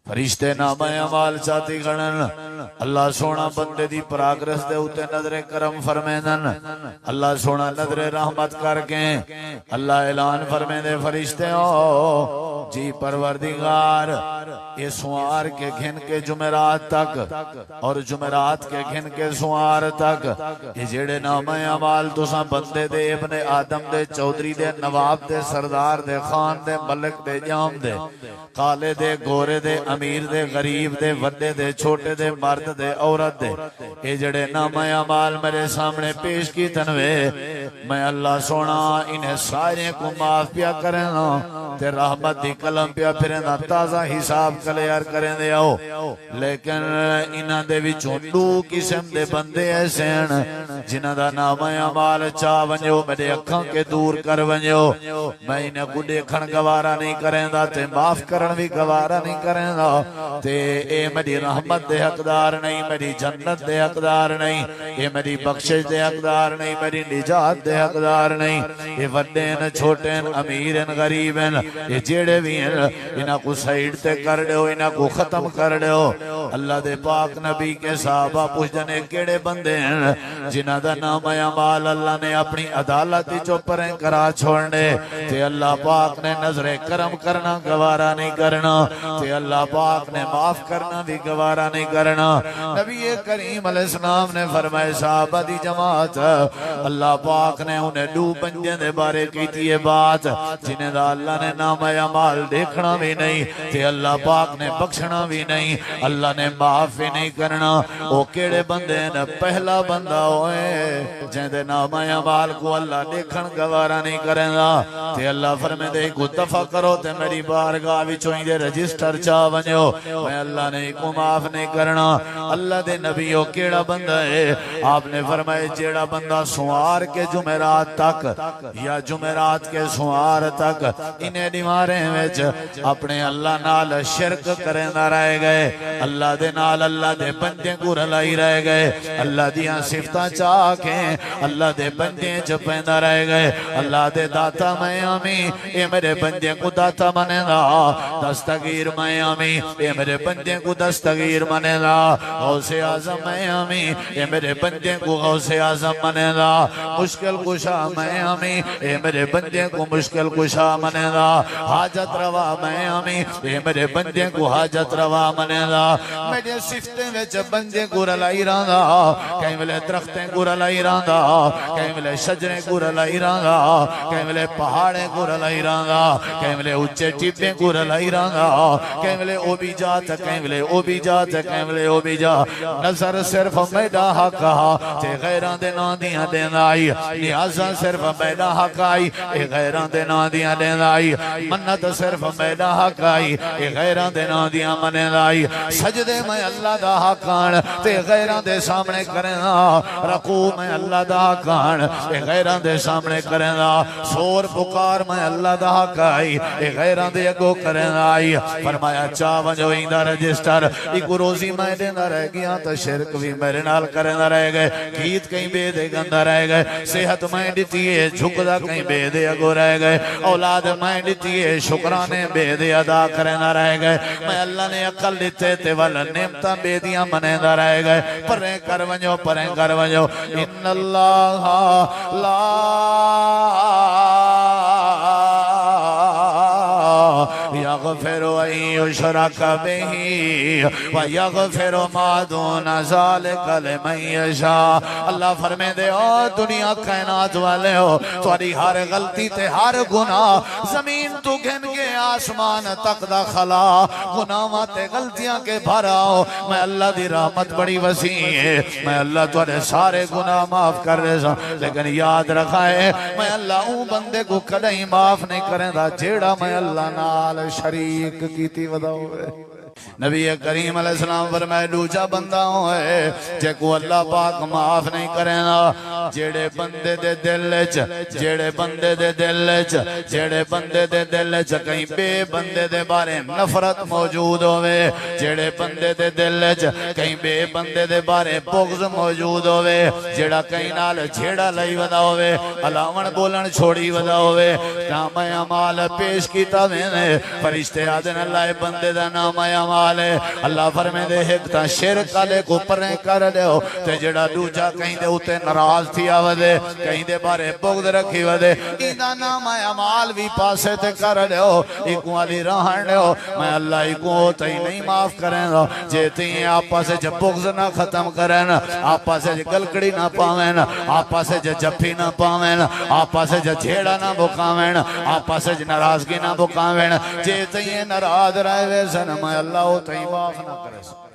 فرشتے نامہ اعمال چاہتی گھنن اللہ سونا بندے دی پراگرس دے اتے نظر کرم فرمیدن اللہ سونا نظر رحمت کر کے اللہ اعلان فرمے دے فرشتے ہو جی پروردگار یہ سوار کے گھن کے جمعرات تک اور جمعرات کے گھن کے سوار تک یہ جیڑے نامہ اعمال تساں بندے دے ابن آدم دے چودھری دے نواب دے سردار دے خان دے ملک دے جام دے کالے دے گورے دے امیر دے غریب دے وڈے دے چھوٹے دے مرد دے عورت دے اے جڑے نامہ اعمال میرے سامنے پیش کی تنوے میں اللہ سونا انہیں سارے کو معاف پیا کرنا تے رحمت دی قلم پیا پھرنا تازہ حساب کلیئر کریں دے آؤ لیکن انہاں دے وچوں دو قسم دے بندے ایسے ہیں جنہاں دا نامہ اعمال چاہ ونجو میرے اکھاں کے دور کر ونجو میں انہیں کو دیکھن گوارا نہیں کریں دا تے معاف کرن بھی گوارا نہیں کریں دا تے اے میری رحمت دے حقدار نہیں میری جنت دے حقدار نہیں اے میری بخشش دے حقدار نہیں میری نجات دے حقدار نہیں اے وڈین چھوٹین امیرین غریبین یہ جیڑے بھی ہیں انہاں کو سائیڈ تے کر دے ہو انہاں کو ختم کر دے ہو اللہ دے پاک نبی کے صحابہ پوچھ جنے کیڑے بندے ہیں جنہاں دا نام اعمال اللہ نے اپنی عدالتی چوپریں کرا چھوڑنے تے اللہ پاک نے نظر کرم کرنا گوارا نہیں کرنا تے اللہ پاک نے معاف کرنا بھی گوارا نہیں کرنا نبی کریم علیہ السلام نے فرمائے صحابہ دی جماعت اللہ پاک نے انہیں دو بندے دے بارے کی تھی یہ بات جنہیں دا اللہ نے نام اعمال دیکھنا بھی نہیں تے اللہ پاک نے بخشنا بھی نہیں اللہ نے معاف بھی نہیں کرنا وہ کیڑے بندے نے پہلا بندہ ہوئے جن دے نام اعمال کو اللہ دیکھن گوارا نہیں کریں گا تے اللہ فرمے دے کو دفع کرو تے میری بارگاہ وچوں دے رجسٹر چا ونجو میں اللہ نے کو معاف نہیں کرنا اللہ دے نبیوں کیڑا بندہ ہے آپ نے فرمائے جیڑا بندہ سوار کے جمعرات تک یا جمعرات کے سوار تک انہیں دیواریں وچ اپنے اللہ نال شرک کریں نہ رہ گئے اللہ دے نال اللہ دے بندے کو رلائی رہ گئے اللہ دیاں صفتاں چاہ کے اللہ دے بندے چپیندہ رہ گئے اللہ دے داتا میں آمی اے میرے بندے کو داتا منے دا دستگیر میں آمی اے میرے بندے کو دستگیر منے دا غوث اعظم میں آمی اے میرے بندے کو غوث اعظم منے دا مشکل کشا میں آمی اے میرے بندے کو مشکل کشا منے دا حاجت روا میں آمی اے میرے بندے کو حاجت روا منے دا میرے صفتیں وچ بندے کو رلائی راندا کہیں ملے درختیں کو رلائی راندا کہیں ملے شجریں کو رلائی راندا کہیں ملے پہاڑیں کو رلائی راندا کہیں ملے اچھے ٹیپیں کو رلائی راندا کہیں ملے او بھی جات کہیں ملے او بھی جات کہیں ملے او بھی جا نظر صرف میڈا حق کہا تے غیران دے نا دیاں دین آئی نیازاں صرف میڈا حق آئی اے غیران دے نا دیاں دین آئی منت صرف میڈا حق آئی اے غیران دے نا دیاں منین آئی سجدے میں اللہ دا حق آن تے غیران دے سامنے کریں دا رکوع میں اللہ دا حق آن اے غیران دے سامنے کریں دا سور پکار میں اللہ دا حق آئی اے غیران دے اگو کریں دا آئی فرمایا چاہ جو ایندہ رجسٹر ایک روزی میں دیندہ رہ گیا تو شرک بھی میرے نال کریں دا رہ گئے گیت کہیں بے دے گندہ رہ گئے صحت میں دیتی ہے جھکدہ کہیں بے دے اگو رہ گئے اولاد میں دیتی ہے شکرانے بے دے ادا کریں دا رہ گئے میں اللہ نے عقل دیتے تے والا نعمتہ بے دیاں منیں دا رہ گئے پریں کر ونجو ان اللہ لا یغفر ان یشرک بہ ویغفر ما دون ذلک لمن یشاء اللہ فرمے دے او دنیا کائنات والے ہو تھوڑی ہر غلطی تے ہر گناہ زمین تو گھن کے آسمان تک دا خلا گناہاں تے غلطیاں کے بھراؤ میں اللہ دی رحمت بڑی وسیع ہے میں اللہ تھوڑے سارے گناہ معاف کر رہا لیکن یاد رکھا ہے میں اللہ اون بندے کو کدیں معاف نہیں کریں دا جیڑا میں اللہ نال شریک کیتی وداؤ ہے نبی کریم علیہ السلام فرمائے دوجا بندہ ہے جے کو اللہ پاک معاف نہیں کرے نا جڑے بندے دے دل وچ جڑے بندے دے دل وچ جڑے بندے دے دل وچ کہیں بے بندے دے بارے نفرت موجود ہوے جڑے بندے دے دل وچ کہیں بے بندے دے بارے بغض موجود ہوے جڑا کہیں نال جھیڑا لئی ودا ہوے الاون بولن چھوڑی ودا ہوے نام اعمال پیش کیتا وینے فرشتے آدن اللہ بندے دا نام اعمال ہے اللہ فرمیندے ایک تا شرک والے کو پرے کر دیو تے جڑا دوجا کہیں دے اوتے ناراض تھیا ودے کہیں دے بارے بغض رکھی ودے ایندا نام اعمال بھی پاسے تے کر دیو ایک والی رہن دیو میں اللہ کو تے نہیں معاف کریں گا جے تے آپس وچ بغض نہ ختم کرن آپس وچ گلکڑی نہ پاویں آپس وچ جفی نہ پاویں آپس وچ جھیڑا نہ بکاویں آپس وچ ناراضگی نہ بکاویں جے تے ناراض رہے سن میں اللہ تے معاف نہ کرے